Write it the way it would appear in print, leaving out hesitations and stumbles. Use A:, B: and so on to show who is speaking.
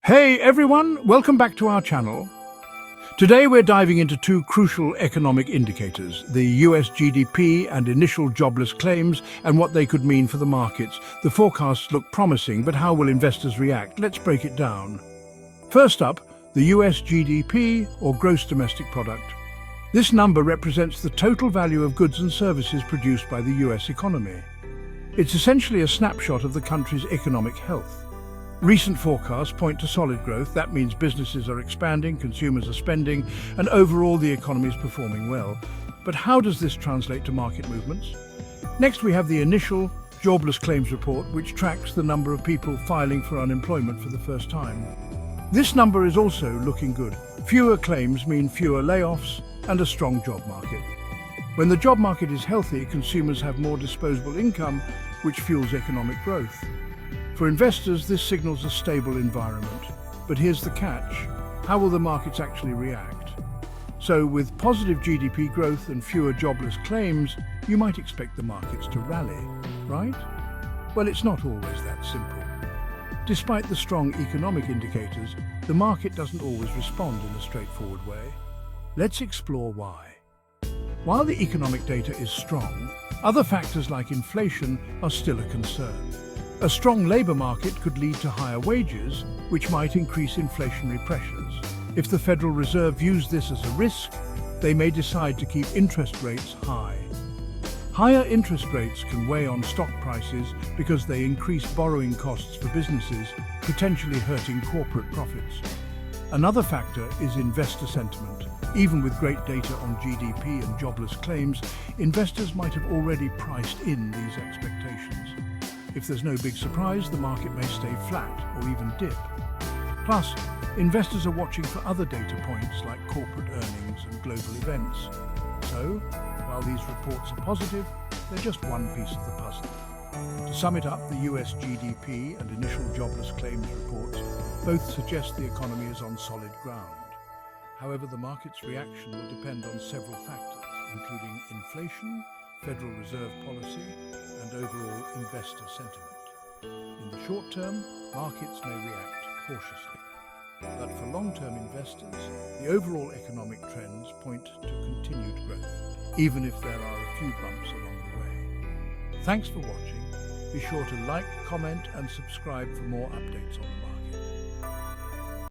A: Hey everyone, welcome back to our channel. Today we're diving into two crucial economic indicators, the US GDP and initial jobless claims and what they could mean for the markets. The forecasts look promising, but how will investors react? Let's break it down. First up, the US GDP, or gross domestic product. This number represents the total value of goods and services produced by the US economy. It's essentially a snapshot of the country's economic health. Recent forecasts point to solid growth. That means businesses are expanding, consumers are spending, and overall the economy is performing well. But how does this translate to market movements? Next, we have the initial Jobless claims report, which tracks the number of people filing for unemployment for the first time. This number is also looking good. Fewer claims mean fewer layoffs and a strong job market. When the job market is healthy, consumers have more disposable income, which fuels economic growth. For investors, this signals a stable environment. But here's the catch. How will the markets actually react? So, with positive GDP growth and fewer jobless claims, you might expect the markets to rally, right? Well, it's not always that simple. Despite the strong economic indicators, the market doesn't always respond in a straightforward way. Let's explore why. While the economic data is strong, other factors like inflation are still a concern. A strong labour market could lead to higher wages, which might increase inflationary pressures. If the Federal Reserve views this as a risk, they may decide to keep interest rates high. Higher interest rates can weigh on stock prices because they increase borrowing costs for businesses, potentially hurting corporate profits. Another factor is investor sentiment. Even with great data on GDP and jobless claims, investors might have already priced in these expectations. If there's no big surprise, the market may stay flat or even dip. Plus, investors are watching for other data points like corporate earnings and global events. So, while these reports are positive, they're just one piece of the puzzle. To sum it up, the US GDP and initial jobless claims reports both suggest the economy is on solid ground. However, the market's reaction will depend on several factors, including inflation, Federal Reserve policy, and overall investor sentiment. In the short term, markets may react cautiously. But for long-term investors, the overall economic trends point to continued growth, even if there are a few bumps along the way. Thanks for watching. Be sure to like, comment, and subscribe for more updates on the market.